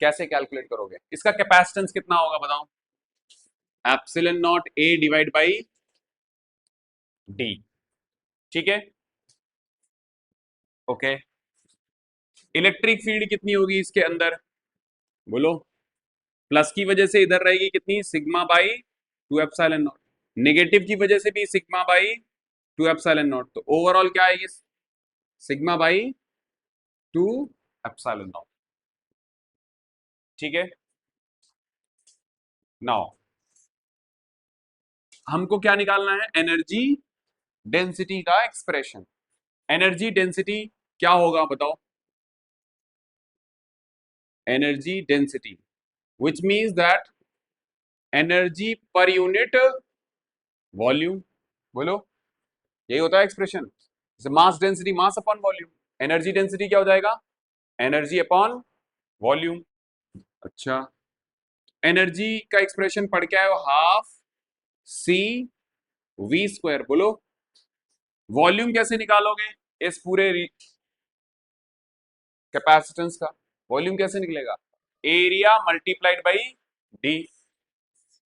कैसे कैलकुलेट करोगे? इसका कैपेसिटेंस कितना होगा बताओ? Epsilon not A divide by D. ठीक है, ओके। इलेक्ट्रिक फील्ड कितनी होगी इसके अंदर? बोलो। प्लस की वजह से इधर रहेगी कितनी? Sigma by two epsilon not. Negative की वजह से भी sigma by two epsilon not. तो ओवरऑल क्या आएगी? Sigma by two epsilon not. ठीक है, नाउ हमको क्या निकालना है? एनर्जी डेंसिटी का एक्सप्रेशन। एनर्जी डेंसिटी क्या होगा बताओ? Energy density which means that energy per unit volume. बोलो, यही होता है एक्सप्रेशन। जैसे mass density, mass upon volume. Energy density क्या हो जाएगा? Energy upon volume. अच्छा, एनर्जी का एक्सप्रेशन पढ़ के आए हो, हाफ सी वी स्क्वायर। बोलो, वॉल्यूम कैसे निकालोगे इस पूरे कैपेसिटेंस का? वॉल्यूम कैसे निकलेगा? Area multiplied by D.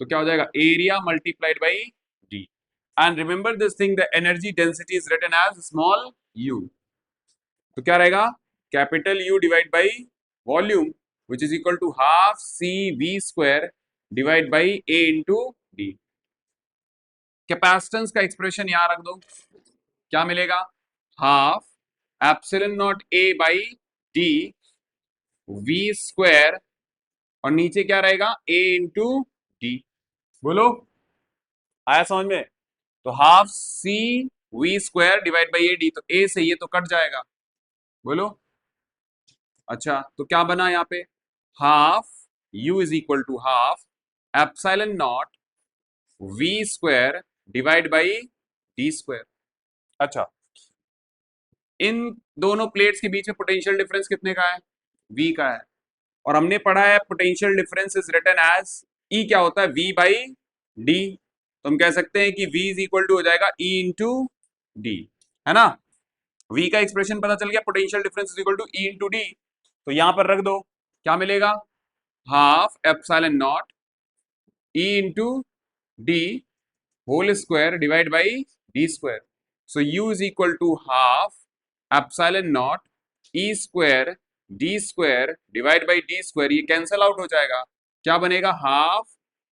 तो क्या हो जाएगा? Area multiplied by D. And remember this thing, the energy density is written as small U. तो क्या रहेगा? Capital U divide by volume which is equal to half C V square divide by A into D. Capacitance का expression यहां रख दो, क्या मिलेगा? Half epsilon not A by D V square, और नीचे क्या रहेगा? A into D. बोलो, आया समझ में? तो half C V square divide by A D, तो ए से ये तो कट जाएगा। बोलो, अच्छा तो क्या बना यहाँ पे? Half u is equal to half epsilon not V square divide by D square. अच्छा, इन दोनों प्लेट्स के बीच में पोटेंशियल डिफरेंस कितने का है? v का है। और हमने पढ़ा है potential difference is written as E क्या होता है? v by D. तो हम कह सकते हैं कि v इज इक्वल टू हो जाएगा E इंटू डी, है ना? v का एक्सप्रेशन पता चल गया, potential difference is equal to E into D. तो यहां पर रख दो, क्या मिलेगा? Half epsilon not E into D whole square divide by D square. So u is equal to half epsilon not E square D square divide by D square. ये cancel out हो जाएगा, क्या बनेगा? Half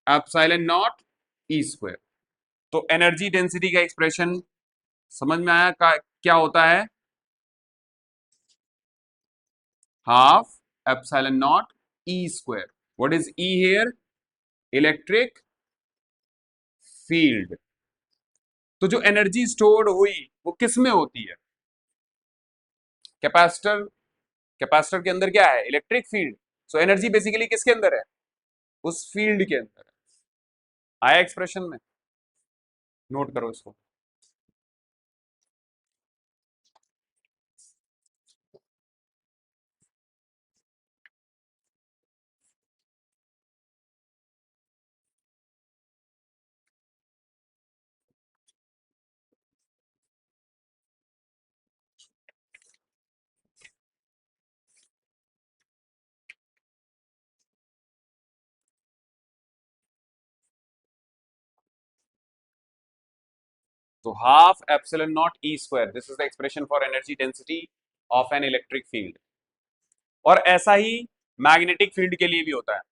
epsilon not E square. तो energy density का expression समझ में आया क्या होता है? Half epsilon not E square. What is E here? Electric field. तो जो एनर्जी स्टोर्ड हुई वो किस में होती है? कैपेसिटर। कैपेसिटर के अंदर क्या है? Electric field. So energy basically किसके अंदर है? उस फील्ड के अंदर है। आया एक्सप्रेशन में? नोट करो इसको। तो half epsilon not E square, this is the expression for energy density of an electric field. और ऐसा ही मैग्नेटिक फील्ड के लिए भी होता है।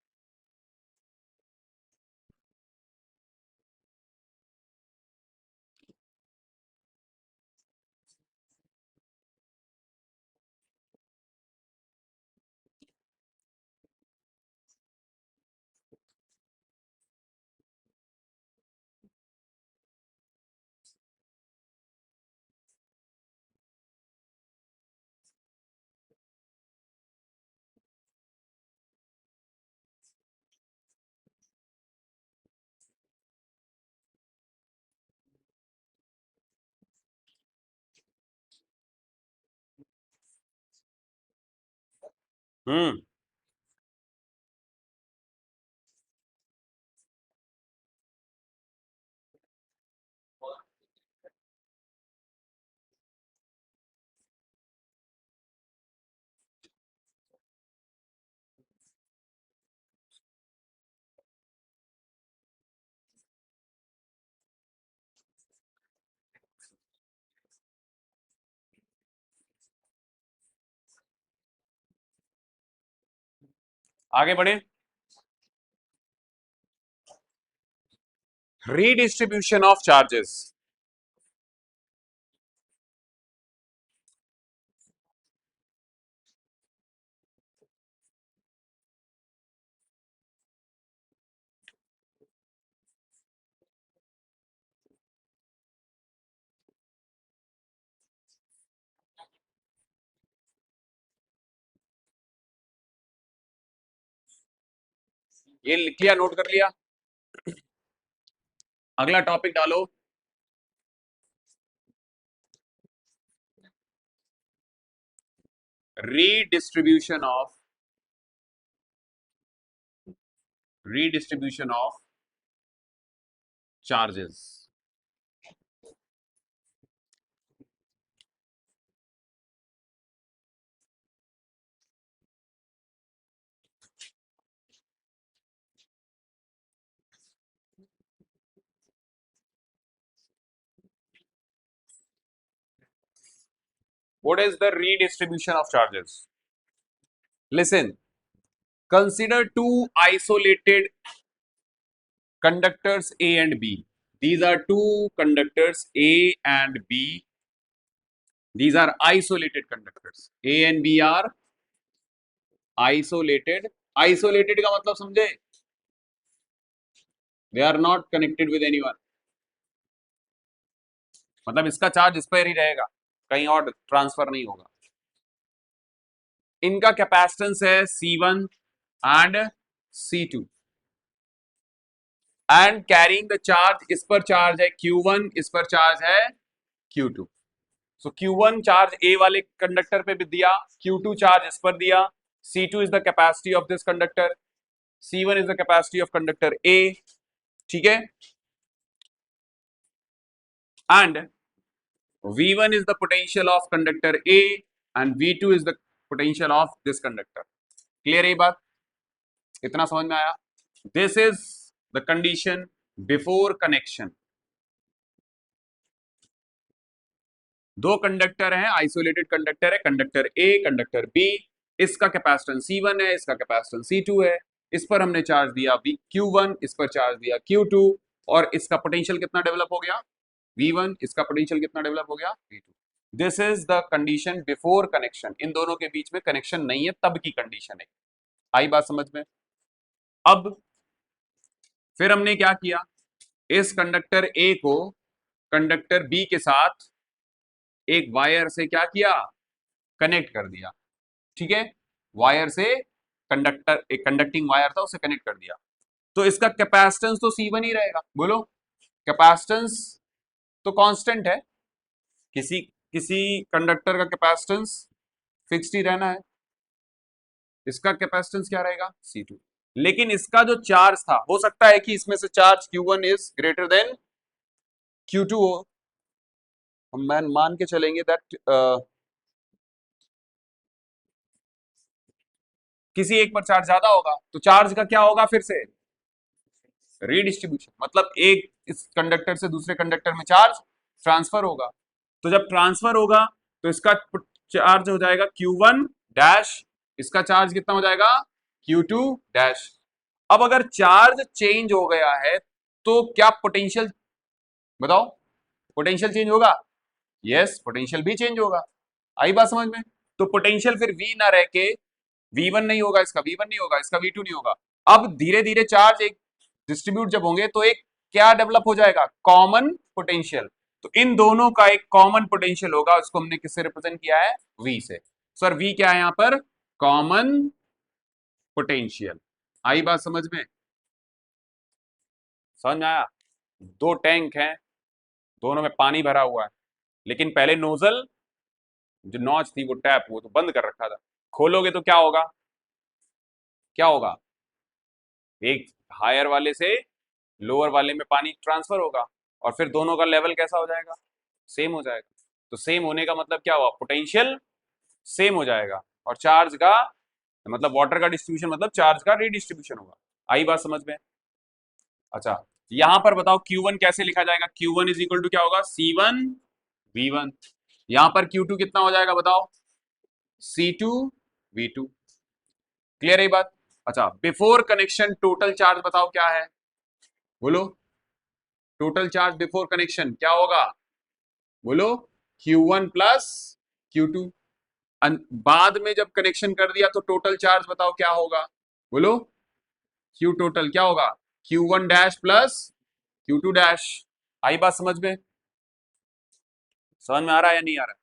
हम्म, आगे बढ़े। Redistribution of charges. ये लिख लिया, नोट कर लिया। अगला टॉपिक डालो। Redistribution of charges. What is the redistribution of charges? Listen, consider two isolated conductors A and B. These are two conductors A and B. These are isolated conductors. A and B are isolated. Isolated का मतलब समझे? They are not connected with anyone. मतलब इसका charge इस पर ही रहेगा, कहीं और ट्रांसफर नहीं होगा। इनका कैपेसिटेंस है C1 and C2 and carrying the charge, इस पर चार्ज है Q1, इस पर चार्ज है Q2। So Q1 charge A वाले कंडक्टर पे भी दिया, Q2 चार्ज इस पर दिया। C2 is the capacity of this conductor, C1 is the capacity of conductor A। ठीक है, and V1 is the potential of conductor A and V2 is the potential of this conductor. Clear है बात? इतना समझ में आया? This is the condition before connection. दो conductor हैं, आइसोलेटेड कंडक्टर है, कंडक्टर A, कंडक्टर B। इसका कैपेसिटेंस C1 है, इसका कैपेसिटेंस C2 है। इस पर हमने चार्ज दिया Q1, इस पर चार्ज दिया Q2, और इसका पोटेंशियल कितना डेवलप हो गया? V1। इसका पोटेंशियल कितना डेवलप हो गया? V2। This is the condition before connection. इन दोनों के बीच में कनेक्शन नहीं है तब की कंडीशन है। आई बात समझ में? अब फिर हमने क्या किया, इस कंडक्टर ए को कंडक्टर बी के साथ एक वायर से क्या किया, कनेक्ट कर दिया। ठीक है, वायर से कंडक्टर, एक कंडक्टिंग वायर था, उसे कनेक्ट कर दिया। तो इसका कैपेसिटेंस तो C1 ही रहेगा। बोलो, कैपेसिटेंस तो कांस्टेंट है, किसी किसी कंडक्टर का कैपेसिटेंस फिक्स्ड ही रहना है। इसका कैपेसिटेंस क्या रहेगा? C2। लेकिन इसका जो चार्ज था, हो सकता है कि इसमें से charge Q1 is greater than Q2 हो। हम मान के चलेंगे दैट किसी एक पर चार्ज ज्यादा होगा, तो चार्ज का क्या होगा? फिर से रीडिस्ट्रीब्यूशन, मतलब एक इस कंडक्टर से दूसरे कंडक्टर में चार्ज ट्रांसफर होगा। तो जब ट्रांसफर होगा तो इसका चार्ज हो जाएगा Q1 डैश, इसका चार्ज कितना हो जाएगा? Q2 dash. अब अगर चार्ज चेंज हो गया है तो क्या पोटेंशियल, बताओ, पोटेंशियल चेंज होगा? यस, पोटेंशियल भी चेंज होगा। आई बात समझ में? तो पोटेंशियल फिर V ना रह के V1 नहीं होगा, इसका V1 नहीं होगा, इसका V2 नहीं होगा। अब धीरे धीरे चार्ज एक डिस्ट्रीब्यूट जब होंगे तो एक क्या डेवलप हो जाएगा? Common potential. तो इन दोनों का एक कॉमन पोटेंशियल होगा, उसको हमने किससे रिप्रेजेंट किया है? V से। सर V क्या है यहां पर? Common potential. आई बात समझ में? समझ में आया? दो टैंक हैं, दोनों में पानी भरा हुआ है, लेकिन पहले नोजल जो नॉच थी, वो टैप, वो तो बंद कर रखा था। खोलोगे तो क्या होगा? क्या होगा? एक हायर वाले से लोअर वाले में पानी ट्रांसफर होगा, और फिर दोनों का लेवल कैसा हो जाएगा? सेम हो जाएगा। तो सेम होने का मतलब क्या हुआ? पोटेंशियल सेम हो जाएगा, और चार्ज का मतलब वाटर का डिस्ट्रीब्यूशन मतलब चार्ज का रीडिस्ट्रीब्यूशन होगा। आई बात समझ में? अच्छा, यहां पर बताओ Q1 कैसे लिखा जाएगा? Q1 इज इक्वल टू क्या होगा? C1 V1। यहां पर Q2 कितना हो जाएगा बताओ? C2 V2। क्लियर है ये बात? अच्छा, बिफोर कनेक्शन टोटल चार्ज बताओ क्या है, बोलो। टोटल चार्ज बिफोर कनेक्शन क्या होगा, बोलो। Q1 plus Q2। बाद में जब कनेक्शन कर दिया तो टोटल चार्ज बताओ क्या होगा, बोलो। Q टोटल क्या होगा, Q1 dash plus Q2 dash. आई बात समझ में, समझ में आ रहा है या नहीं आ रहा है?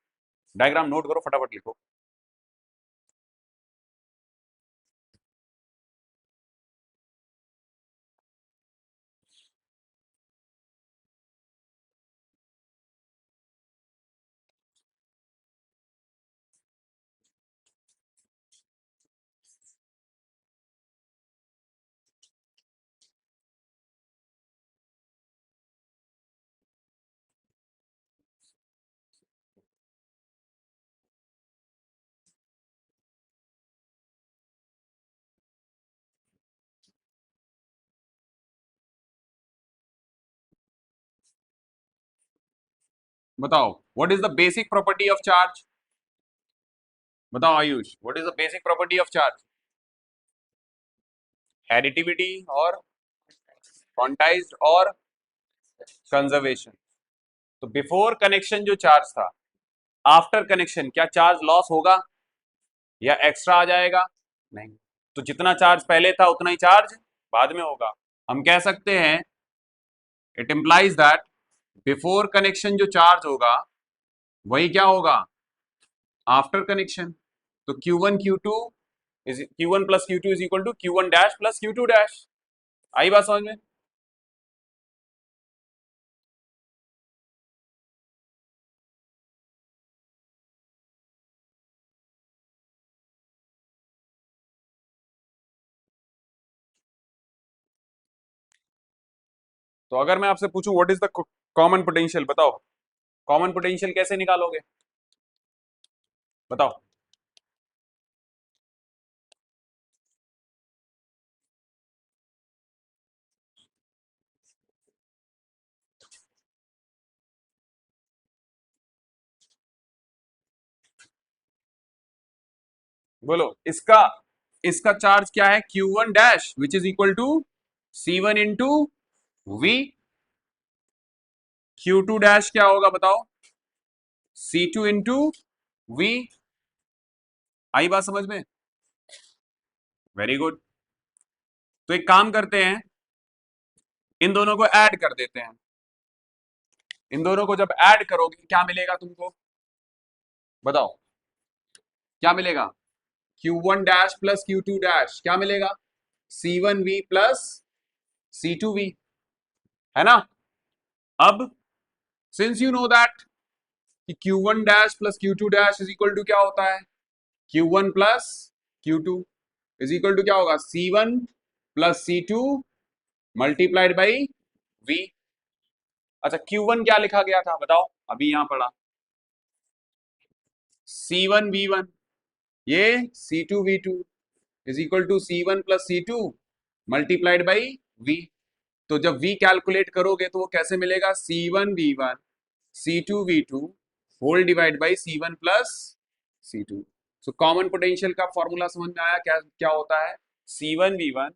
डायग्राम नोट करो, फटाफट लिखो। बताओ, what is the basic property of charge, बताओ Ayush, what is the basic property of charge, additivity और क्वांटाइज्ड और कंजर्वेशन। तो बिफोर कनेक्शन जो चार्ज था, आफ्टर कनेक्शन क्या चार्ज लॉस होगा या एक्स्ट्रा आ जाएगा, नहीं। तो जितना चार्ज पहले था उतना ही चार्ज बाद में होगा। हम कह सकते हैं it implies that before connection जो चार्ज होगा वही क्या होगा आफ्टर कनेक्शन। तो Q1 Q2 is Q1 plus Q2 is equal to Q1 dash plus Q2 dash. आई बात समझ में? तो अगर मैं आपसे पूछूं what is the common potential, बताओ कॉमन पोटेंशियल कैसे निकालोगे, बताओ। बोलो, इसका इसका चार्ज क्या है, Q1 dash which is equal to C1 into V. Q2 dash क्या होगा बताओ, C2 इंटू वी। आई बात समझ में? Very good. तो एक काम करते हैं, इन दोनों को ऐड कर देते हैं। इन दोनों को जब ऐड करोगे क्या मिलेगा तुमको, बताओ क्या मिलेगा। Q1 dash plus Q2 dash क्या मिलेगा, C1V प्लस C2V, है ना। अब सिंस यू नो दैट कि Q1 dash plus Q2 dash is equal to क्या होता है, Q1 plus Q2 is equal to क्या होगा, C1 plus C2 multiplied by V। अच्छा, Q1 क्या लिखा गया था बताओ, अभी यहां पढ़ा, C1V1, ये C2V2 is equal to C1 plus C2 multiplied by V। तो जब V कैलकुलेट करोगे तो वो कैसे मिलेगा, C1V1 C2V2 whole divide by C1 plus C2। So common potential का फॉर्मूला समझ में आया, क्या क्या होता है, C1V1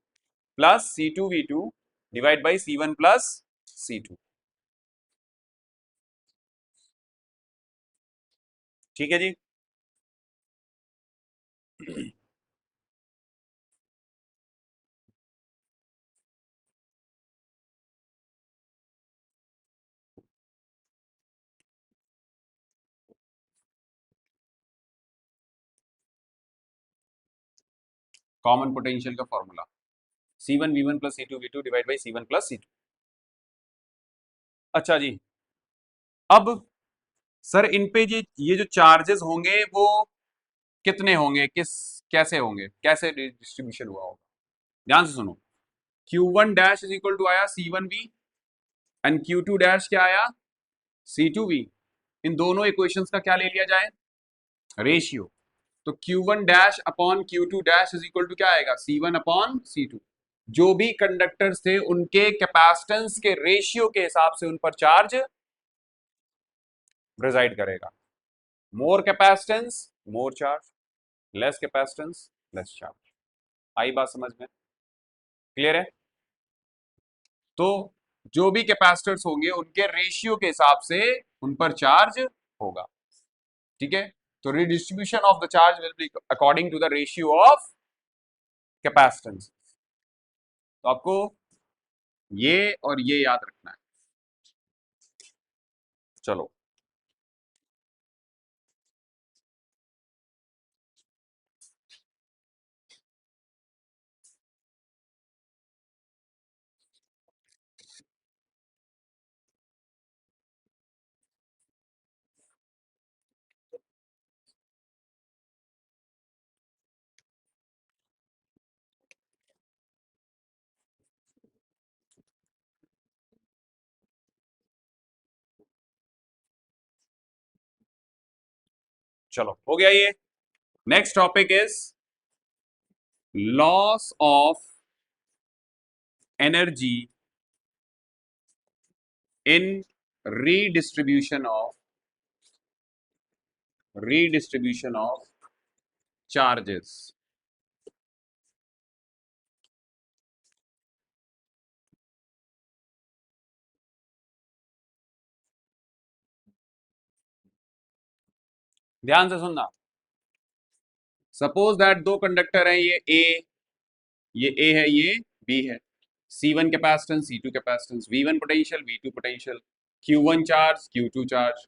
plus C2V2 divide by C1 plus C2। ठीक है जी। कॉमन पोटेंशियल का formula C1V1 plus C2V2 divide by C1 plus C2। अच्छा जी, अब सर इन पे ये जो चार्जेस होंगे वो कितने होंगे, किस कैसे होंगे, कैसे डिस्ट्रीब्यूशन हुआ होगा, ध्यान से सुनो। Q1 dash is equal to आया C1V एंड Q2 डैश क्या आया C2V। इन दोनों इक्वेशंस का क्या ले लिया जाए, रेशियो। तो Q1 dash upon Q2 dash is equal to क्या आएगा, C1 अपॉन C2। जो भी कंडक्टर्स थे उनके कैपेसिटेंस के रेशियो के हिसाब से उन पर चार्ज रिजाइड करेगा। More capacitance more charge, less capacitance less charge. आई बात समझ में? क्लियर है? तो जो भी कैपेसिटर्स होंगे उनके रेशियो के हिसाब से उन पर चार्ज होगा। ठीक है, तो redistribution of the charge will be according to the ratio of capacitance. तो आपको ये और ये याद रखना है। चलो, चलो हो गया ये। Next topic is loss of energy in redistribution of charges. ध्यान से सुनना। सपोज दैट दो कंडक्टर हैं, ये ए है, ये बी है। C1 capacitance, C2 capacitance, V1 potential, V2 potential, Q1 charge, Q2 charge.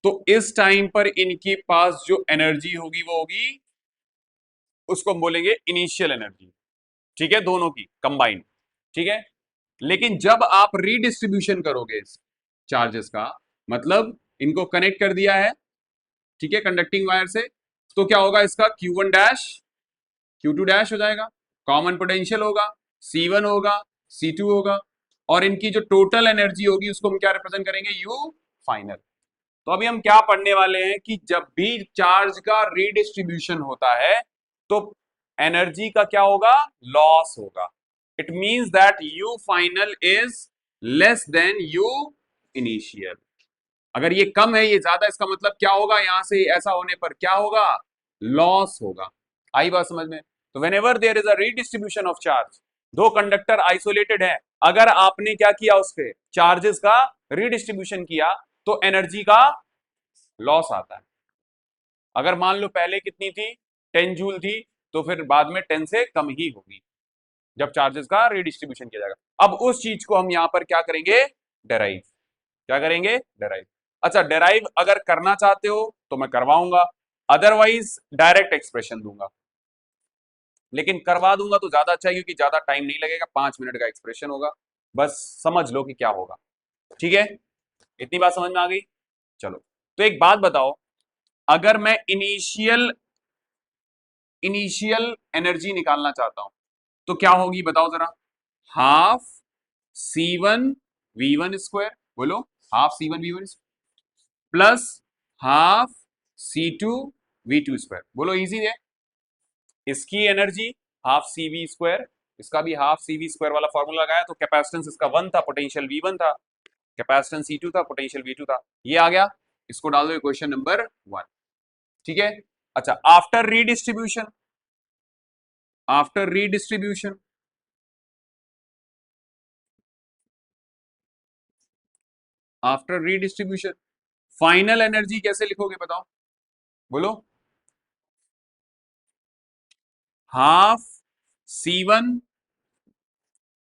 तो इस टाइम पर इनके पास जो एनर्जी होगी वो होगी, उसको हम बोलेंगे इनिशियल एनर्जी। ठीक है, दोनों की कंबाइंड। ठीक है, लेकिन जब आप रीडिस्ट्रीब्यूशन करोगे चार्जेस का, मतलब इनको कनेक्ट कर दिया है, ठीक है, कंडक्टिंग वायर से, तो क्या होगा, इसका Q1 डैश Q2 डैश हो जाएगा, कॉमन पोटेंशियल होगा, C1 होगा, C2 होगा, और इनकी जो टोटल एनर्जी होगी उसको हम क्या रिप्रेजेंट करेंगे, U फाइनल। तो अभी हम क्या पढ़ने वाले हैं कि जब भी चार्ज का रीडिस्ट्रीब्यूशन होता है तो एनर्जी का क्या होगा, लॉस होगा। It means that U final is less than U initial. अगर ये कम है, ये ज्यादा, इसका मतलब क्या होगा, यहां से ऐसा होने पर क्या होगा, लॉस होगा। आई बात समझ में? तो whenever there is a redistribution of charge, दो कंडक्टर आइसोलेटेड है, अगर आपने क्या किया, उसके चार्जेस का रीडिस्ट्रीब्यूशन किया, तो एनर्जी का लॉस आता है। अगर मान लो पहले कितनी थी, 10 जूल थी, तो फिर बाद में 10 से कम ही होगी जब चार्जेस का रीडिस्ट्रीब्यूशन किया जाएगा। अब उस चीज को हम यहां पर क्या करेंगे, डेराइव। क्या करेंगे, डेराइव। अच्छा, डेराइव अगर करना चाहते हो तो मैं करवाऊंगा, अदरवाइज डायरेक्ट एक्सप्रेशन दूंगा। लेकिन करवा दूंगा तो ज्यादा अच्छा है, क्योंकि ज्यादा टाइम नहीं लगेगा, 5 मिनट का एक्सप्रेशन होगा, बस समझ लो कि क्या होगा। ठीक है, इतनी बात समझ में आ गई। चलो, तो एक बात बताओ, अगर मैं इनिशियल एनर्जी निकालना चाहता हूं तो क्या होगी, बताओ जरा। हाफ C1 V1 स्क्वायर, बोलो, half C1 V1 plus half C2 V2 square, बोलो, इजी है। इसकी एनर्जी हाफ CV स्क्वायर, इसका भी हाफ CV स्क्वायर वाला फॉर्मूला लगाया, तो कैपेसिटेंस इसका 1 था, पोटेंशियल V1 था, कैपेसिटेंस C2 था, पोटेंशियल V2 था, ये आ गया। इसको डाल दो इक्वेशन नंबर 1। ठीक है, अच्छा, आफ्टर रीडिस्ट्रीब्यूशन फाइनल एनर्जी कैसे लिखोगे, बताओ, बोलो। हाफ C1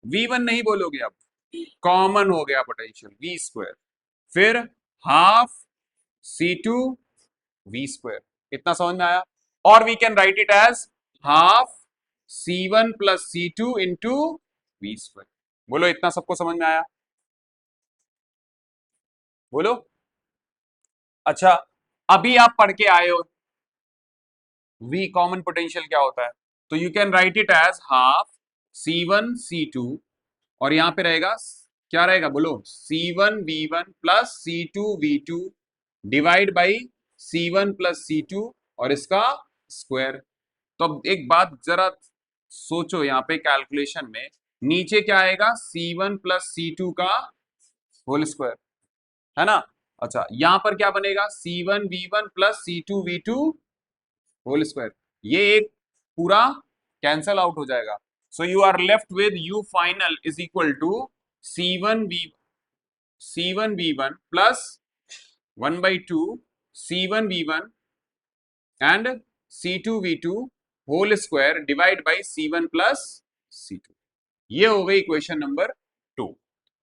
V1 नहीं बोलोगे, अब कॉमन हो गया पोटेंशियल V स्क्वायर, फिर हाफ C2 V स्क्वायर। इतना समझ में आया? और we can write it as half C1 + C2 × बोलो, इतना सबको समझ में आया, बोलो। अच्छा, अभी आप पढ़ के आए हो V कॉमन पोटेंशियल क्या होता है, तो you can write it as half C1 C2, और यहां पे रहेगा, क्या रहेगा, बोलो, C1 V1 + C2 V2 divide by C1 + C2 और इसका स्क्वायर। तो अब एक बात जरा सोचो, यहाँ पे कैलकुलेशन में नीचे क्या आएगा, C1 + C2 का होल स्क्वायर, है ना। अच्छा, यहां पर क्या बनेगा, C1 V1 + C2 V2 whole square. ये एक पूरा कैंसल आउट हो जाएगा। So you are left with U final is equal to C1V1 plus 1/2 C1V1 and C2V2 whole square divide by C1 plus C2। ये हो गई इक्वेशन नंबर 2।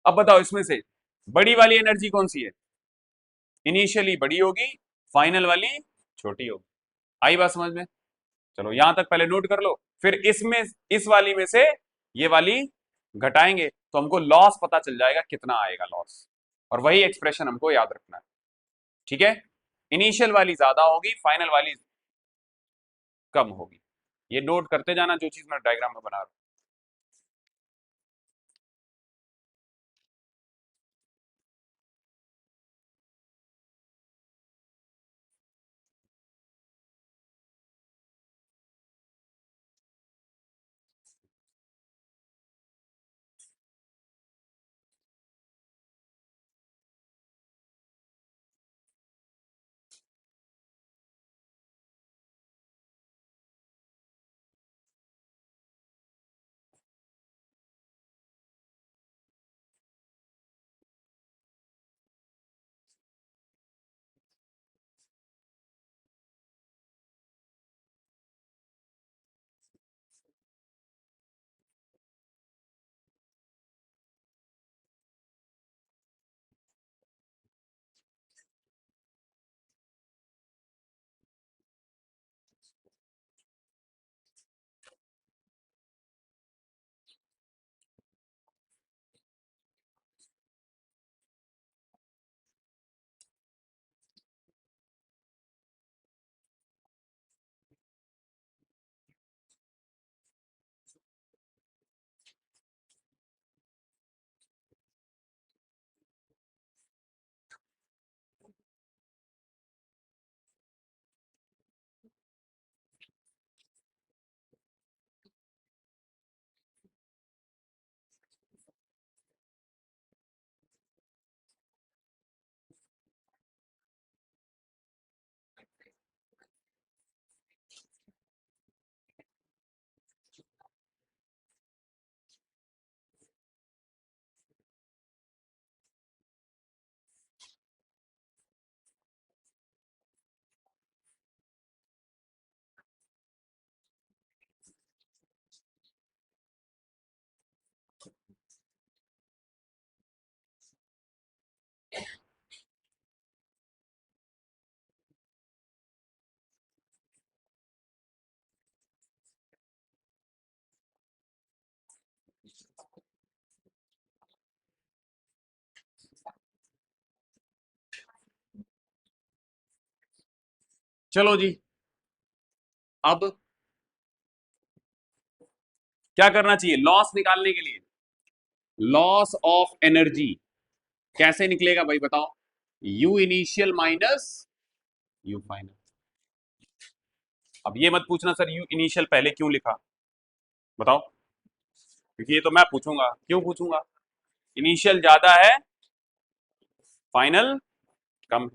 अब बताओ इसमें से बड़ी वाली एनर्जी कौन सी है? इनिशियली बड़ी होगी, फाइनल वाली छोटी होगी। आई बात समझ में? चलो यहां तक पहले नोट कर लो, फिर इसमें इस वाली में से ये वाली घटाएंगे तो हमको लॉस पता चल जाएगा कितना आएगा लॉस, और वही एक्सप्रेशन हमको याद रखना है। ठीक है, इनिशियल वाली ज्यादा होगी, फाइनल वाली कम होगी। ये नोट करते जाना जो चीज मैं डायग्राम में बना रहा हूं। चलो जी, अब क्या करना चाहिए लॉस निकालने के लिए? लॉस ऑफ एनर्जी कैसे निकलेगा भाई बताओ? You initial minus U final. अब ये मत पूछना सर यू इनिशियल पहले क्यों लिखा, बताओ, क्योंकि ये तो मैं पूछूंगा। क्यों पूछूंगा? इनिशियल ज्यादा है, फाइनल कम।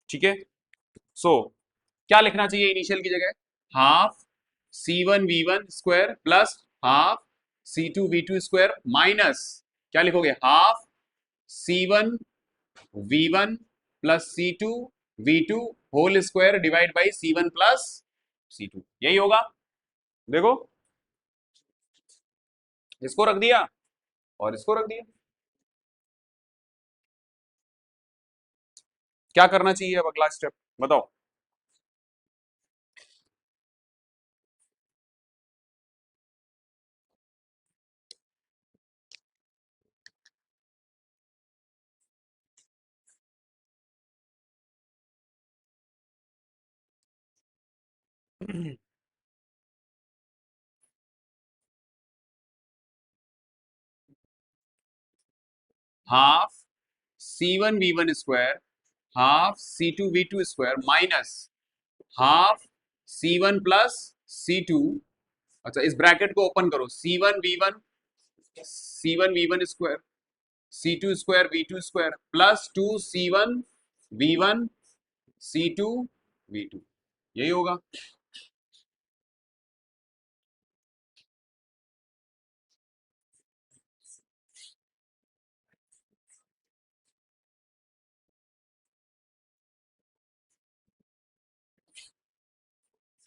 ठीक है, सो क्या लिखना चाहिए इनिशियल की जगह? Half C1V1 square plus half C2V2 square minus क्या लिखोगे? Half C1V1 plus C2V2 whole square divide by C1 plus C2। यही होगा। देखो, इसको रख दिया और इसको रख दिया। क्या करना चाहिए अब अगला स्टेप बताओ? Half C1V1 square half C2V2 square minus half C1 plus C2। अच्छा, इस ब्रैकेट को ओपन करो। C1V1 C2 square V2 square plus 2 C1 V1 C2 V2, यही होगा।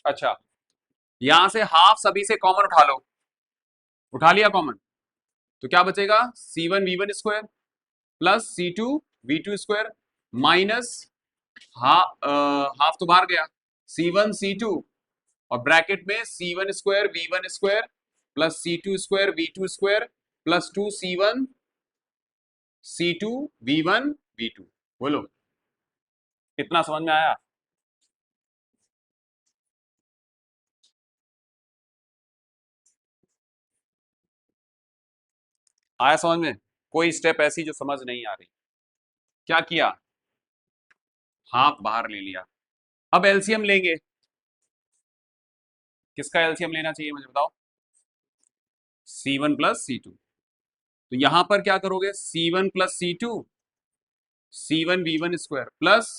अच्छा, यहां से हाफ सभी से कॉमन उठा लो, उठा लिया कॉमन, तो क्या बचेगा, C1 V1 square plus C2 V2 square minus half तो बाहर गया, C1 C2 और ब्रैकेट में C1 square V1 square plus C2 square V2 square plus 2C1 C2 V1 V2। बोलो, कितना समझ में आया? आया समझ में? कोई स्टेप ऐसी जो समझ नहीं आ रही? क्या किया, हाफ बाहर ले लिया। अब एलसीएम लेंगे, किसका एलसीएम लेना चाहिए मुझे बताओ? C1 plus C2। तो यहां पर क्या करोगे, C1 plus C2 C1 V1 square plus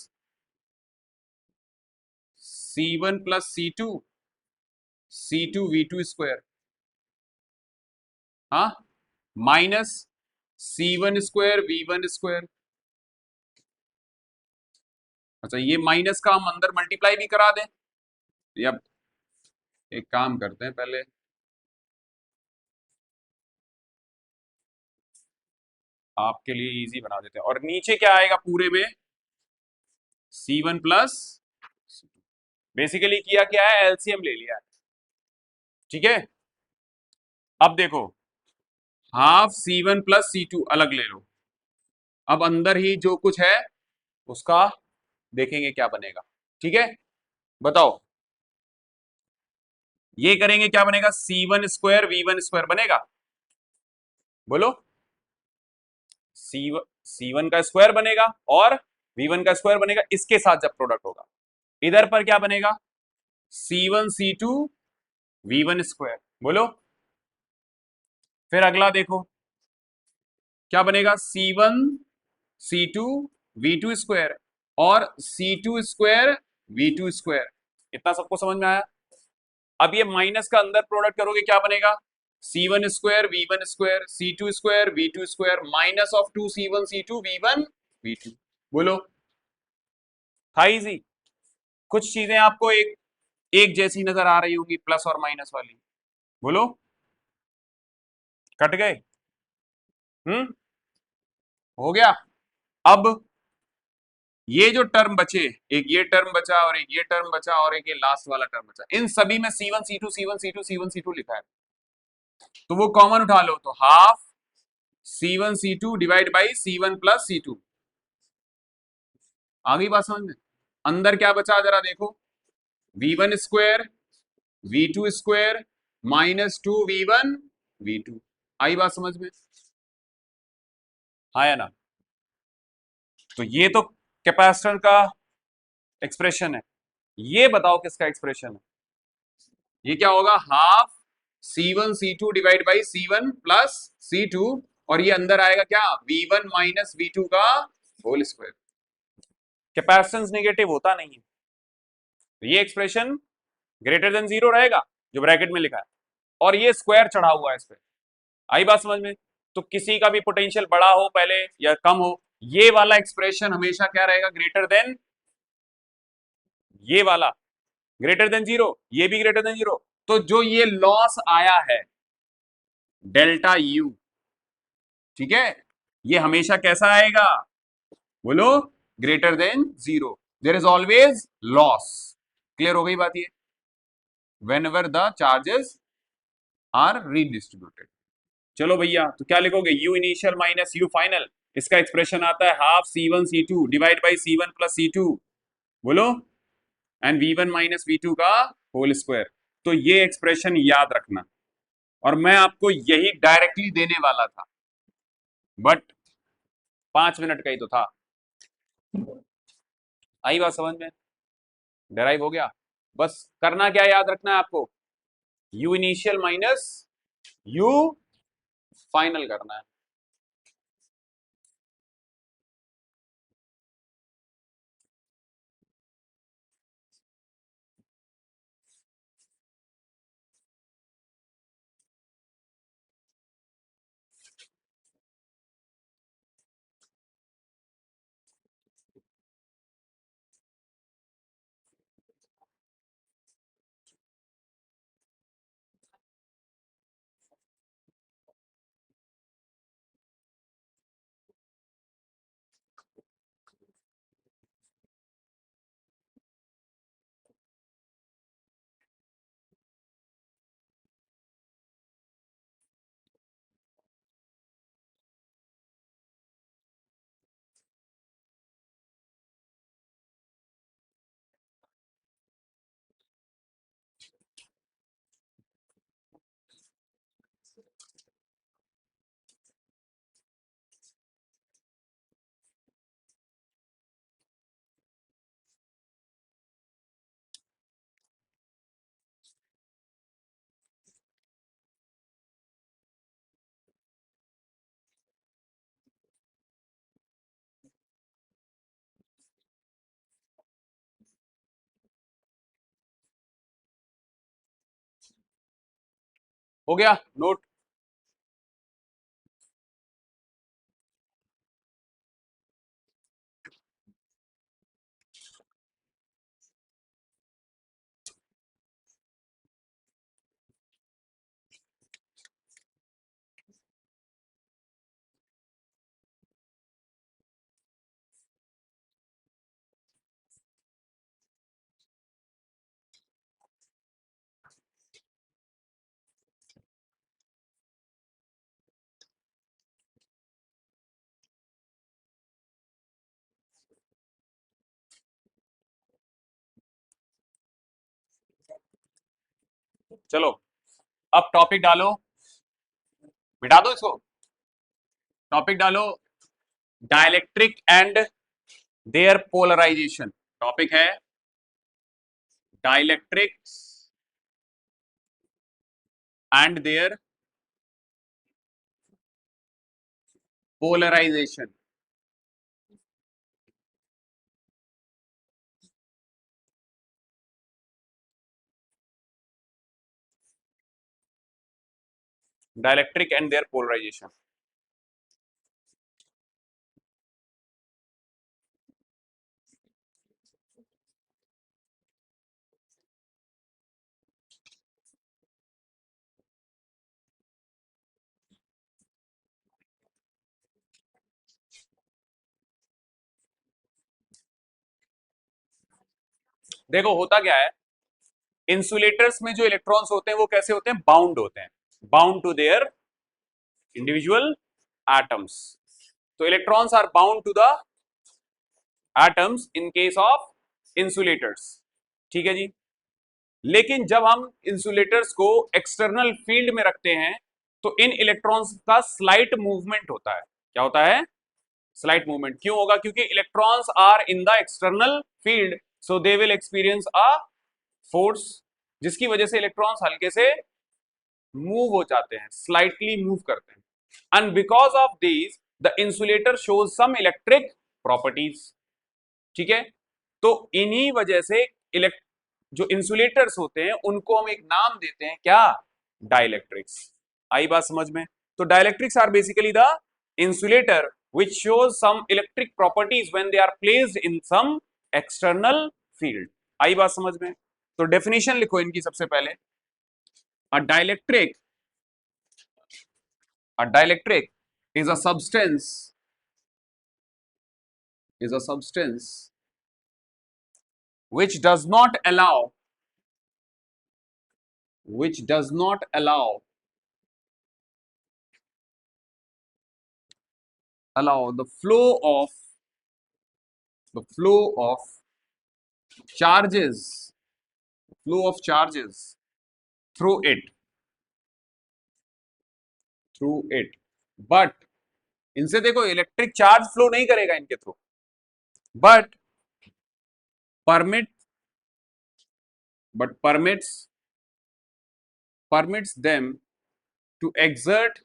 C1 plus C2 C2 V2 square, हाँ, minus C1 square V1 square. अच्छा, ये माइनस का हम अंदर मल्टीप्लाई भी करा दें, या एक काम करते हैं पहले, आपके लिए इजी बना देते हैं, और नीचे क्या आएगा पूरे में, C1 प्लस, बेसिकली किया क्या है, एलसीएम ले लिया है, ठीक है। अब देखो, हाफ C1 प्लस C2 अलग ले लो, अब अंदर ही जो कुछ है उसका देखेंगे क्या बनेगा, ठीक है। बताओ, ये करेंगे क्या बनेगा, C1 स्क्वायर V1 स्क्वायर बनेगा, बोलो। C1 का स्क्वायर बनेगा और V1 का स्क्वायर बनेगा, इसके साथ जब प्रोडक्ट होगा, इधर पर क्या बनेगा, C1 C2 V1 स्क्वायर, बोलो। फिर अगला देखो, क्या बनेगा, C1 C2 V2 स्क्वायर और C2 स्क्वायर V2 स्क्वायर। इतना सबको समझ में आया? अब ये माइनस का अंदर प्रोडक्ट करोगे क्या बनेगा, C1 square V1 square C2 square V2 square minus of 2C1 C2 V1 V2। बोलो, था इजी? कुछ चीजें आपको एक एक जैसी नजर आ रही होंगी, प्लस और माइनस वाली, बोलो, कट गए? हो गया। अब ये जो टर्म बचे, एक ये टर्म बचा और एक ये टर्म बचा और एक ये लास्ट वाला टर्म बचा, इन सभी में C1 C2 C1 C2 लिखा है, तो वो कॉमन उठा लो, तो half C1 C2 divide by C1 plus C2। आ गई बात समझ में? अंदर क्या बचा जरा देखो, V1 square V2 square minus 2V1 V2। आई बात समझ में? हाँ या ना? तो ये तो कैपेसिटर का एक्सप्रेशन है, ये बताओ किसका एक्सप्रेशन है? ये क्या होगा, half C1 C2 divide by C1 plus C2, और ये अंदर आएगा क्या, V1 माइनस V2 का होल स्क्वायर। कैपेसिटेंस नेगेटिव होता नहीं है, तो ये एक्सप्रेशन ग्रेटर देन जीरो रहेगा जो ब्रैकेट में लिखा है, और ये स्क्वायर चढ़ा हुआ है इस पे। आई बात समझ में? तो किसी का भी पोटेंशियल बड़ा हो पहले या कम हो, ये वाला एक्सप्रेशन हमेशा क्या रहेगा, ग्रेटर देन, ये वाला ग्रेटर देन जीरो, ये भी ग्रेटर देन जीरो। तो जो ये लॉस आया है डेल्टा यू, ठीक है, ये हमेशा कैसा आएगा, बोलो, greater than zero. There is always loss. Clear हो गई बात ये? Whenever the charges are redistributed. चलो भैया, तो क्या लिखोगे, U initial minus U final, इसका एक्सप्रेशन आता है half C1 C2 divide by C1 plus C2, बोलो, एंड V1 माइनस V2 का होल स्क्वायर। तो ये एक्सप्रेशन याद रखना, और मैं आपको यही डायरेक्टली देने वाला था, बट 5 मिनट का ही तो था। आई बात समझ में? डेराइव हो गया? बस करना क्या याद रखना है आपको, you initial minus U final करना है। हो गया नोट। चलो अब टॉपिक डालो, बिठा दो इसको। टॉपिक डालो, dielectric and their polarisation. Topic है dielectrics and their polarisation. Dielectric and their polarisation. देखो होता क्या है, इंसुलेटर्स में जो इलेक्ट्रॉन्स होते हैं वो कैसे होते हैं, बाउंड होते हैं, bound to their individual atoms. तो electrons are bound to the atoms in case of insulators. ठीक है जी। लेकिन जब हम इंसुलेटर्स को एक्सटर्नल फील्ड में रखते हैं तो इन इलेक्ट्रॉन्स का स्लाइट मूवमेंट होता है। क्या होता है, स्लाइट मूवमेंट। क्यों होगा, क्योंकि electrons are in the external field, so they will experience a force, जिसकी वजह से इलेक्ट्रॉन्स हल्के से मूव हो जाते हैं, स्लाइटली मूव करते हैं। And because of this the insulator shows some electric properties. ठीक है, तो इन्हीं वजह से इलेक्ट जो इंसुलेटर्स होते हैं उनको हम एक नाम देते हैं, क्या, डाइलेक्ट्रिक्स। आई बात समझ में। तो dielectrics are basically the insulator which shows some electric properties when they are placed in some external field। आई बात समझ में। तो डेफिनेशन लिखो इनकी सबसे पहले। a dielectric a dielectric is a substance which does not allow which does not allow allow the flow of charges through it but इनसे देखो इलेक्ट्रिक चार्ज फ्लो नहीं करेगा इनके through, but permit but permits them to exert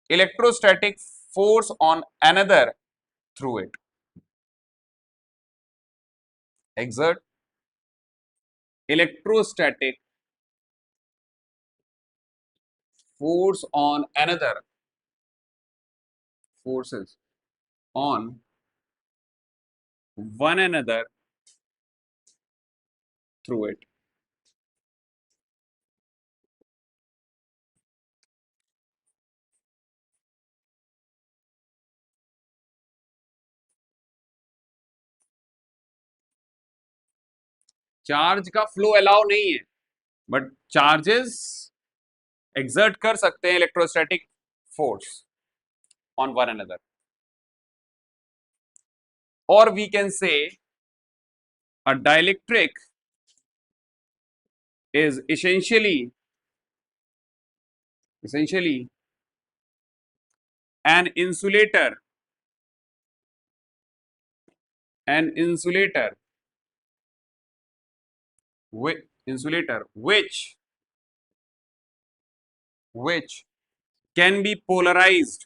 electrostatic force on another through it। exert electrostatic force on another forces on one another through it। Charge का flow allow नहीं है, but charges exert कर सकते हैं electrostatic force on one another. और we can say a dielectric is essentially an insulator which can be polarized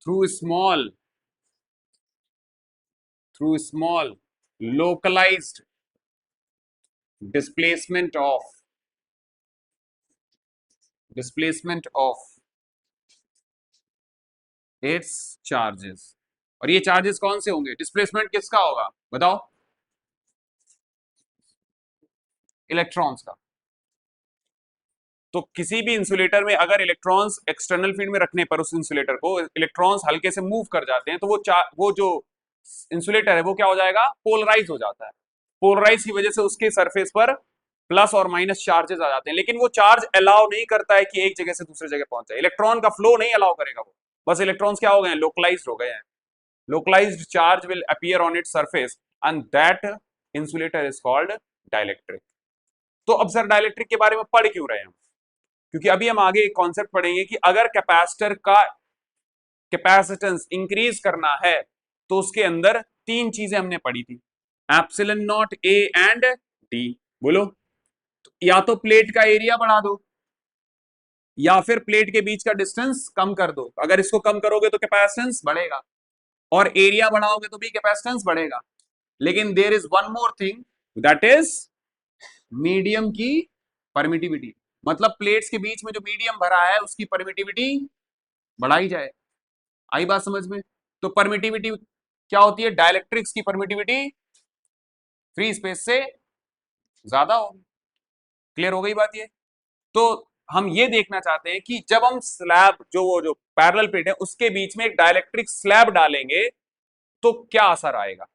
through small localized displacement of its charges। और ये charges कौन से होंगे? डिस्प्लेसमेंट किसका होगा बताओ? इलेक्ट्रॉन्स का। तो किसी भी इंसुलेटर में अगर इलेक्ट्रॉन्स एक्सटर्नल फील्ड में रखने पर उस इंसुलेटर को इलेक्ट्रॉन्स हल्के से मूव कर जाते हैं, तो वो जो इंसुलेटर है वो क्या हो जाएगा? पोलराइज हो जाता है। पोलराइज की वजह से उसके सरफेस पर प्लस और माइनस चार्जेस आ जाते हैं, लेकिन वो चार्ज अलाउ नहीं करता है कि एक जगह से दूसरी जगह पहुंच जाए। इलेक्ट्रॉन का फ्लो नहीं अलाउ करेगा वो, बस इलेक्ट्रॉन्स क्या हो गए हैं? लोकलाइज्ड हो गए हैं। Localised charge will appear on its surface and that insulator is called dielectric. तो अब सर डाइलेक्ट्रिक के बारे में पढ़ क्यों रहे हैं हम? क्योंकि अभी हम आगे एक कॉन्सेप्ट पढ़ेंगे कि अगर कैपेसिटर का कैपेसिटेंस इंक्रीज करना है तो उसके अंदर तीन चीजें हमने पढ़ी थी, epsilon not A and D. बोलो। या तो प्लेट का एरिया बढ़ा दो या फिर प्लेट के बीच का डिस्टेंस कम कर दो। अगर इसको कम करोगे तो कैपेसिटेंस बढ़ेगा, और एरिया बढ़ाओगे तो भी कैपेसिटेंस बढ़ेगा। लेकिन there is one more thing, that is medium की परमिटिविटी। मतलब प्लेट्स के बीच में जो मीडियम भरा है उसकी परमिटिविटी बढ़ाई जाए। आई बात समझ में? तो परमिटिविटी क्या होती है? डाइलेक्ट्रिक्स की परमिटिविटी फ्री स्पेस से ज्यादा होगी। क्लियर हो गई बात ये? तो हम ये देखना चाहते हैं कि जब हम स्लैब जो पैरेलल प्लेट है उसके बीच में एक डाइलेक्ट्रिक स्लैब डालेंगे तो क्या असर आएगा।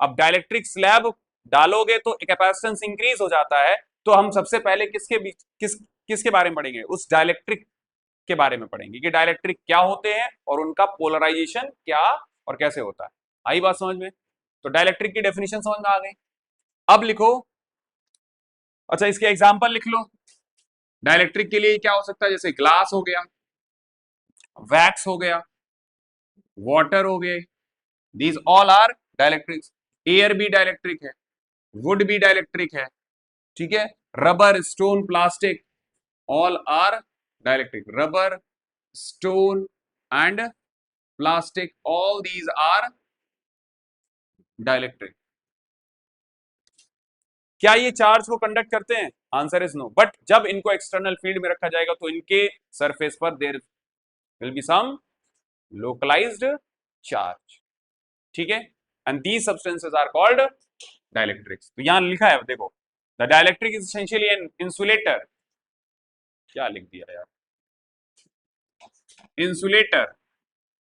अब डाइलेक्ट्रिक स्लैब डालोगे तो कैपेसिटेंस इंक्रीज हो जाता है। तो हम सबसे पहले किसके बारे में पढ़ेंगे? उस डाइलेक्ट्रिक के बारे में पढ़ेंगे कि डाइलेक्ट्रिक क्या होते हैं और उनका पोलराइजेशन क्या और कैसे होता है। आई बात समझ में? तो डाइलेक्ट्रिक की डेफिनेशन समझ में आ गई। अब लिखो, अच्छा इसके एग्जांपल लिख लो। डाइलेक्ट्रिक के लिए क्या हो सकता है? जैसे ग्लास हो गया, वैक्स हो गया, वाटर हो गए, these all are dielectrics. Air भी डाइलेक्ट्रिक है, वुड भी डाइलेक्ट्रिक है, ठीक है। Rubber, stone, plastic, all are dielectric. Rubber, stone and plastic, all these are dielectric. क्या ये चार्ज को कंडक्ट करते हैं? Answer is no. बट जब इनको एक्सटर्नल फील्ड में रखा जाएगा तो इनके सरफेस पर there will be some localized charge, ठीक है। And these substances are called dielectrics. तो यहां लिखा है देखो, the dielectric is essentially an insulator. क्या लिख दिया यार? Insulator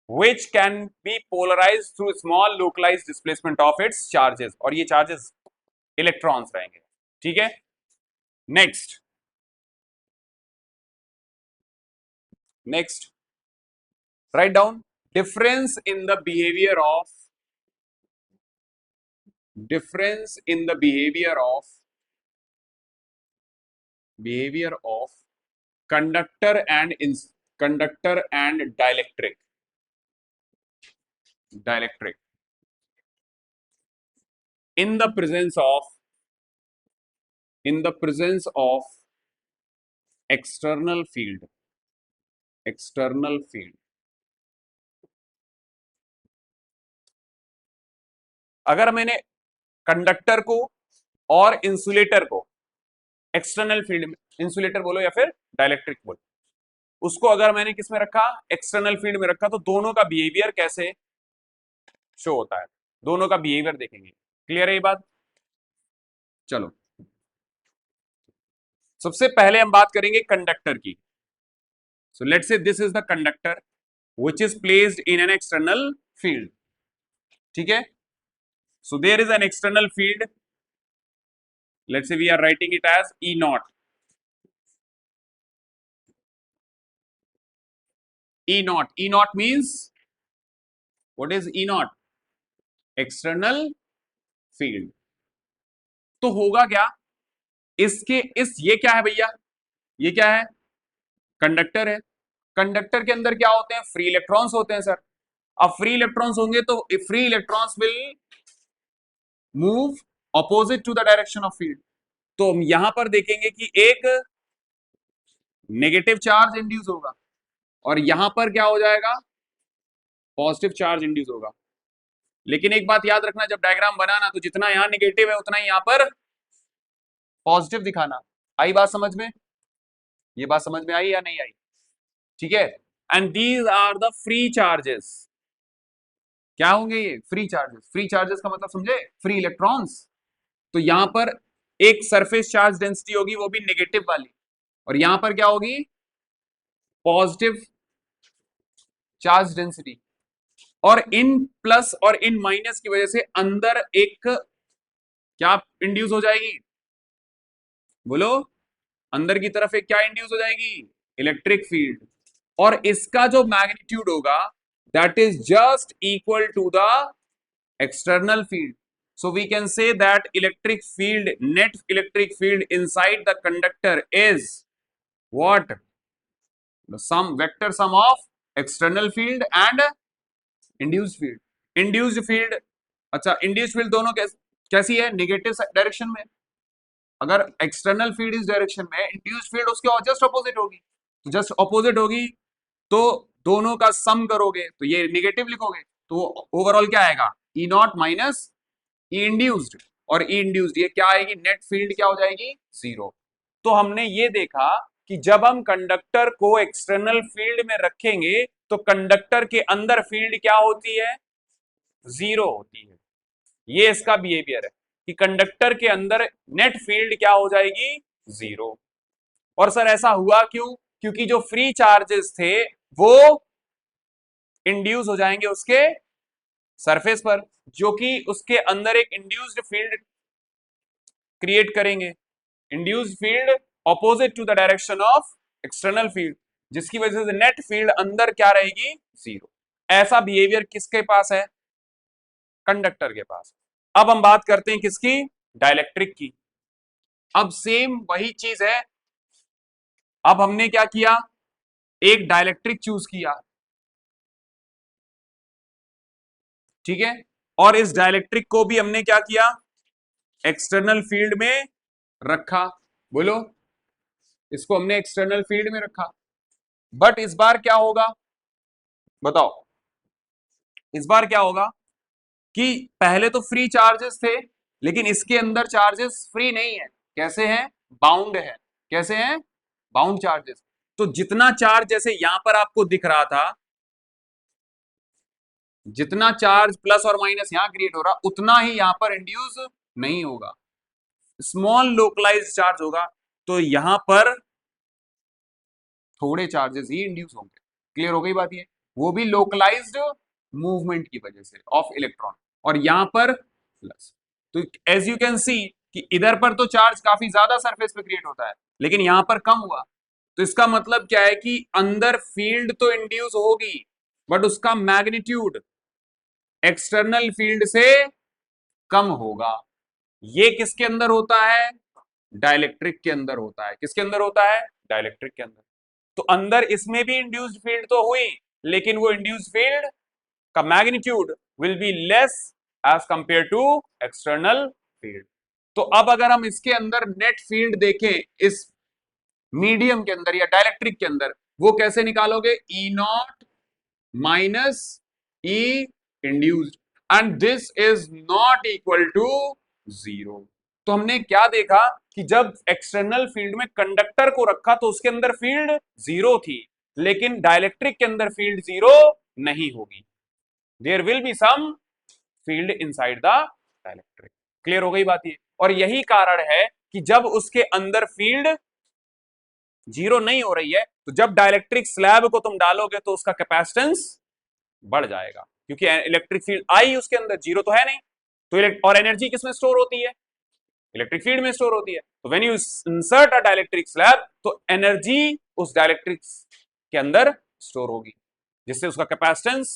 which can be polarized through small localized displacement of its charges। और ये चार्जेस इलेक्ट्रॉन्स रहेंगे, ठीक है। Next write down difference in the behavior of difference in the behavior of conductor and dielectric in the presence of external field। अगर मैंने conductor को और insulator को एक्सटर्नल फील्ड में, इंसुलेटर बोलो या फिर डाइलेक्ट्रिक बोलो, उसको अगर मैंने किस में रखा? एक्सटर्नल फील्ड में रखा, तो दोनों का बिहेवियर कैसे शो होता है, दोनों का बिहेवियर देखेंगे। क्लियर है ये बात? चलो सबसे पहले हम बात करेंगे कंडक्टर की। So let's say this is the conductor which is placed in an external field, ठीक है। So there is an external field, let's say we are writing it as E naught. E naught means what is E naught? External field. तो होगा क्या इसके ये क्या है भैया? ये क्या है? कंडक्टर है। कंडक्टर के अंदर क्या होते हैं? फ्री इलेक्ट्रॉन्स होते हैं सर। अब फ्री इलेक्ट्रॉन्स होंगे तो free electrons will move opposite to the direction of field. तो हम यहां पर देखेंगे कि एक नेगेटिव चार्ज इंड्यूस होगा और यहां पर क्या हो जाएगा? पॉजिटिव चार्ज इंड्यूस होगा। लेकिन एक बात याद रखना, जब डायग्राम बनाना तो जितना यहां निगेटिव है उतना ही यहां पर पॉजिटिव दिखाना। आई बात समझ में? ये बात समझ में आई या नहीं आई? ठीक है। And these are the free charges. क्या होंगे ये? Free charges. फ्री चार्जेस का मतलब समझे? Free electrons. तो यहां पर एक सरफेस चार्ज डेंसिटी होगी, वो भी नेगेटिव वाली, और यहां पर क्या होगी? Positive charge density. और इन प्लस और इन माइनस की वजह से अंदर एक क्या इंड्यूस हो जाएगी? बोलो। अंदर की तरफ एक क्या इंड्यूस हो जाएगी? Electric field. और इसका जो मैग्नीट्यूड होगा that is just equal to the external field. So we can say that electric field, net electric field inside the conductor is what? The sum, vector sum of external field and induced field. Induced field, अच्छा induced field दोनों कैसी है? Negative direction में। अगर external field इस direction में, induced field उसके just opposite होगी। जस्ट ऑपोजिट होगी तो दोनों का सम करोगे तो ये निगेटिव लिखोगे, तो ओवरऑल क्या आएगा? ई नॉट माइनस ई इंड्यूस्ड। और ई इंड्यूस्ड ये क्या आएगी? नेट फील्ड क्या हो जाएगी? जीरो। तो हमने ये देखा कि जब हम कंडक्टर को एक्सटर्नल फील्ड में रखेंगे तो कंडक्टर के अंदर फील्ड क्या होती है? जीरो होती है। ये इसका बिहेवियर है कि कंडक्टर के अंदर नेट फील्ड क्या हो जाएगी? जीरो। और सर ऐसा हुआ क्यों? क्योंकि जो फ्री चार्जेस थे वो इंड्यूस हो जाएंगे उसके सरफेस पर, जो कि उसके अंदर एक इंड्यूस्ड फील्ड क्रिएट करेंगे। Induced field opposite to the direction of external field, जिसकी वजह से नेट फील्ड अंदर क्या रहेगी? जीरो। ऐसा बिहेवियर किसके पास है? कंडक्टर के पास। अब हम बात करते हैं किसकी? डाइलेक्ट्रिक की। अब सेम वही चीज है। अब हमने क्या किया? एक डाइलेक्ट्रिक चूज किया, ठीक है, और इस डाइलेक्ट्रिक को भी हमने क्या किया? एक्सटर्नल फील्ड में रखा। बोलो। इसको हमने एक्सटर्नल फील्ड में रखा, बट इस बार क्या होगा? बताओ। इस बार क्या होगा कि पहले तो फ्री चार्जेस थे, लेकिन इसके अंदर चार्जेस फ्री नहीं है। कैसे हैं? बाउंड है। कैसे हैं? Bound charges. तो जितना चार्ज जैसे यहां पर आपको दिख रहा था, जितना चार्ज प्लस और माइनस यहां क्रिएट हो रहा, उतना ही यहां पर इंड्यूस नहीं होगा। स्मॉल लोकलाइज चार्ज होगा, तो यहां पर थोड़े चार्जेस ही इंड्यूस होंगे। क्लियर हो गई बात? ये वो भी लोकलाइज्ड मूवमेंट की वजह से ऑफ इलेक्ट्रॉन, और यहां पर प्लस। तो एज यू कैन सी कि इधर पर तो चार्ज काफी ज्यादा सरफेस पे क्रिएट होता है, लेकिन यहां पर कम हुआ। तो इसका मतलब क्या है कि अंदर फील्ड तो इंड्यूस होगी, बट उसका मैग्नीट्यूड एक्सटर्नल फील्ड से कम होगा। ये किसके अंदर होता है? डाइलेक्ट्रिक के अंदर होता है। किसके अंदर होता है? डाइलेक्ट्रिक के अंदर। तो अंदर इसमें भी इंड्यूस्ड फील्ड तो हुई, लेकिन वो इंड्यूस्ड फील्ड का magnitude will be less as compare to external field. तो अब अगर हम इसके अंदर नेट फील्ड देखें, इस मीडियम के अंदर या डाइलेक्ट्रिक के अंदर, वो कैसे निकालोगे? E naught minus E induced, and this is not equal to zero. तो हमने क्या देखा कि जब एक्सटर्नल फील्ड में कंडक्टर को रखा तो उसके अंदर फील्ड जीरो थी, लेकिन डाइलेक्ट्रिक के अंदर फील्ड जीरो नहीं होगी। There will be some field inside the dielectric. Clear हो गई बात ये? और यही कारण है कि जब उसके अंदर फील्ड जीरो नहीं हो रही है, तो जब डाइलेक्ट्रिक स्लैब को तुम डालोगे तो उसका कैपेसिटेंस बढ़ जाएगा, क्योंकि इलेक्ट्रिक फील्ड आई उसके अंदर, जीरो तो है नहीं। तो और एनर्जी किसमें स्टोर होती है? इलेक्ट्रिक फील्ड में स्टोर होती है। तो when you insert a dielectric slab, तो एनर्जी उस डाइलेक्ट्रिक के अंदर स्टोर होगी, जिससे उसका कैपेसिटेंस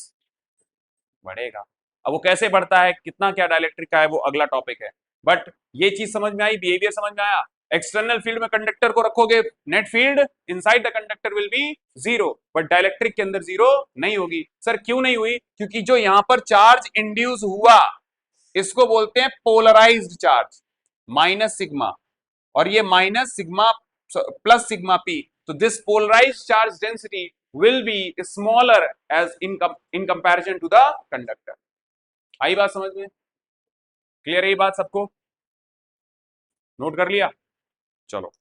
बढ़ेगा। अब वो कैसे बढ़ता है, कितना क्या डाइलेक्ट्रिक का है, वो अगला टॉपिक है। बट ये चीज समझ में आई, बिहेवियर समझ में आया। एक्सटर्नल फील्ड में कंडक्टर को रखोगे, net field inside the conductor will be zero, but dielectric के अंदर जीरो नहीं होगी। सर क्यों नहीं हुई? क्योंकि जो यहां पर चार्ज इंड्यूस हुआ, इसको बोलते हैं पोलराइज्ड चार्ज, माइनस सिग्मा, और ये minus sigma plus sigma p. तो this polarised charge density will be smaller as in comparison to the conductor. आई बात समझ में? क्लियर है ये बात सबको? नोट कर लिया? चलो।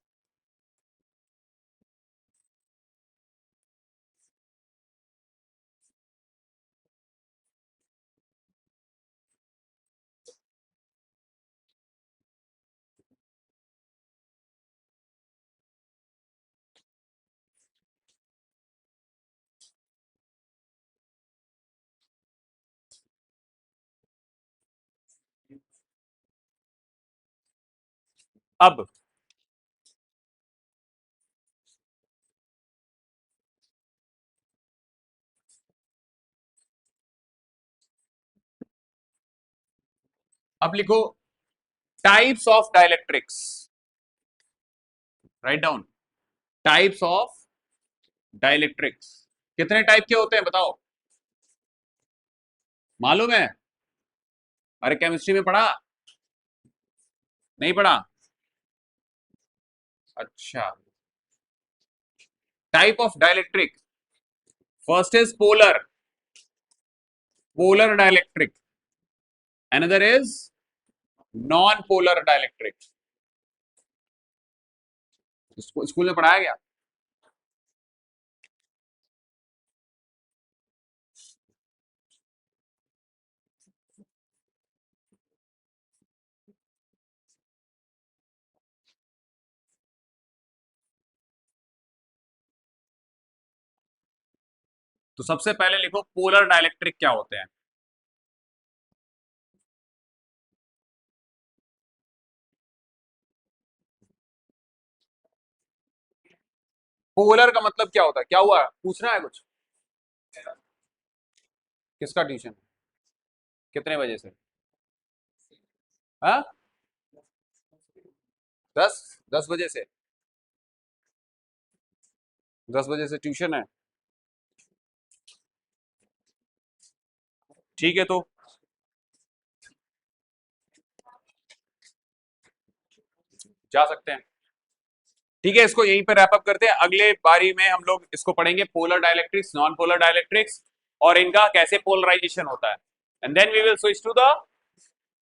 अब लिखो types of dielectrics. Write down types of dielectrics. कितने टाइप के होते हैं बताओ? मालूम है? अरे केमिस्ट्री में पढ़ा? नहीं पढ़ा? अच्छा। Type of dielectric, first is polar, polar dielectric, another is non polar dielectric. School में पढ़ाया गया? तो सबसे पहले लिखो पोलर डाइलेक्ट्रिक क्या होते हैं। पोलर का मतलब क्या होता है? क्या हुआ, पूछना है कुछ? किसका ट्यूशन? कितने बजे से? हाँ? 10 10 बजे से? 10 बजे से ट्यूशन है? ठीक है, तो जा सकते हैं। ठीक है, इसको यहीं पे रैप अप करते हैं। अगले बारी में हम लोग इसको पढ़ेंगे, polar dielectrics, non polar dielectrics, और इनका कैसे पोलराइजेशन होता है। And then we will switch to the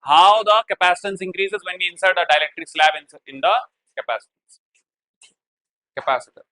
how the capacitance increases when we insert a dielectric slab in the capacitor.